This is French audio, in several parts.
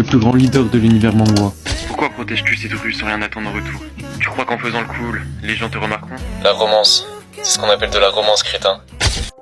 Le plus grand leader de l'univers manhwa. Pourquoi protèges-tu cette rue sans rien attendre en retour? Tu crois qu'en faisant le cool, les gens te remarqueront? La romance. C'est ce qu'on appelle de la romance, crétin.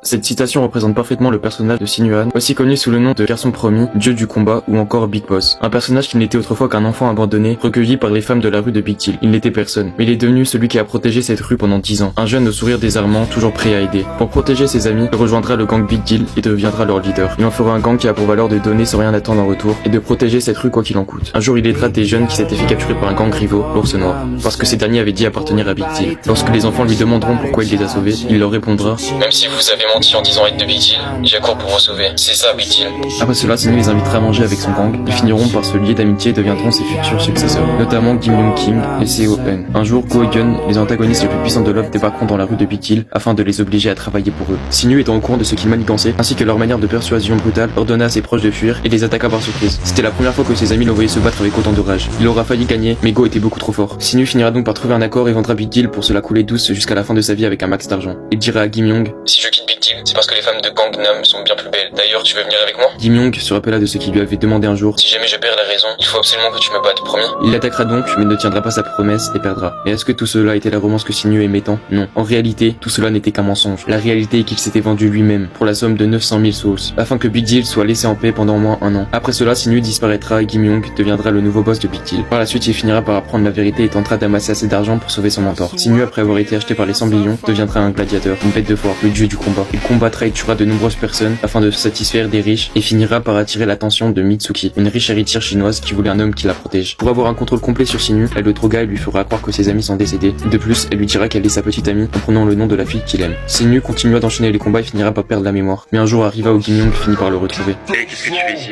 Cette citation représente parfaitement le personnage de Sinuan, aussi connu sous le nom de Garçon Promis, Dieu du combat ou encore Big Boss. Un personnage qui n'était autrefois qu'un enfant abandonné, recueilli par les femmes de la rue de Big Deal. Il n'était personne, mais il est devenu celui qui a protégé cette rue pendant 10 ans. Un jeune au sourire désarmant, toujours prêt à aider. Pour protéger ses amis, il rejoindra le gang Big Deal et deviendra leur leader. Il en fera un gang qui a pour valeur de donner sans rien attendre en retour et de protéger cette rue quoi qu'il en coûte. Un jour, il aidera des jeunes qui s'étaient fait capturer par un gang rivaux, l'Ours Noir, parce que ces derniers avaient dit appartenir à Big Deal. Lorsque les enfants lui demanderont pourquoi il les a sauvés, il leur répondra: Même si vous avez menti en disant être de Big Deal, j'accours pour vous sauver. C'est ça, Big Deal. Après cela, Sinu les invitera à manger avec son gang. Ils finiront par se lier d'amitié et deviendront ses futurs successeurs, notamment Kim Young Kim et Seo Eun. Un jour, Go et Gun, les antagonistes les plus puissants de l'offre, débarqueront dans la rue de Big Deal afin de les obliger à travailler pour eux. Sinu étant au courant de ce qu'ils manigançaient, ainsi que leur manière de persuasion brutale, ordonna à ses proches de fuir et les attaqua par surprise. C'était la première fois que ses amis le voyaient se battre avec autant de rage. Il aura failli gagner, mais Go était beaucoup trop fort. Sinu finira donc par trouver un accord et vendra Big Deal pour se la couler douce jusqu'à la fin de sa vie avec un max d'argent. Il dira à Kim Young: Si je quitte Big Deal, c'est parce que les femmes de Gangnam sont bien plus belles. D'ailleurs, tu veux venir avec moi? Kim Young se rappela de ce qu'il lui avait demandé un jour. Si jamais je perds la raison, il faut absolument que tu me battes, promis? Il l'attaquera donc, mais ne tiendra pas sa promesse et perdra. Mais est-ce que tout cela était la romance que Sinu aimait tant? Non. En réalité, tout cela n'était qu'un mensonge. La réalité est qu'il s'était vendu lui-même, pour la somme de 900 000 souls, afin que Big Deal soit laissé en paix pendant au moins un an. Après cela, Sinu disparaîtra et Kim Young deviendra le nouveau boss de Big Deal. Par la suite, il finira par apprendre la vérité et tentera d'amasser assez d'argent pour sauver son mentor. Sinu, après avoir été acheté par les 100 millions, deviendra un gladiateur, une bête de foire, le dieu du combat. Il combattra et tuera de nombreuses personnes afin de satisfaire des riches et finira par attirer l'attention de Mitsuki, une riche héritière chinoise qui voulait un homme qui la protège. Pour avoir un contrôle complet sur Sinu, elle le droguera et lui fera croire que ses amis sont décédés. De plus, elle lui dira qu'elle est sa petite amie en prenant le nom de la fille qu'il aime. Sinu continua d'enchaîner les combats et finira par perdre la mémoire. Mais un jour arriva où Kim Young finit par le retrouver. Hé, qu'est-ce que tu fais ici?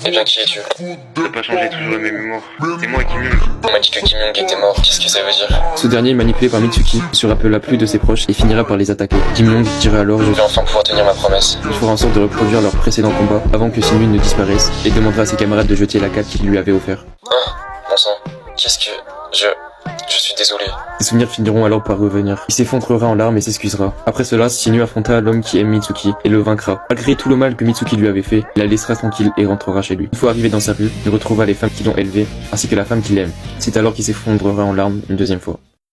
Eh bien, qui es-tu? T'as pas changé toujours la même mémoire. C'est moi Kim Young. On m'a dit que Kim Young était mort. Qu'est-ce que ça veut dire? Ce dernier, manipulé par Mitsuki, ne se rappela plus de ses proches et finira par les attaquer. Kim Young dira alors: Je vais enfin pouvoir tenir ma promesse. il fera en sorte de reproduire leur précédent combat avant que Sinu ne disparaisse et demandera à ses camarades de jeter la cape qu'il lui avait offert. Ah, mon sang. Qu'est-ce que... Je suis désolé. Ses souvenirs finiront alors par revenir. Il s'effondrera en larmes et s'excusera. Après cela, Sinu affronta l'homme qui aime Mitsuki et le vaincra. Malgré tout le mal que Mitsuki lui avait fait, il la laissera tranquille et rentrera chez lui. Une fois arrivé dans sa rue, il retrouvera les femmes qui l'ont élevé, ainsi que la femme qu'il aime. C'est alors qu'il s'effondrera en larmes une deuxième fois.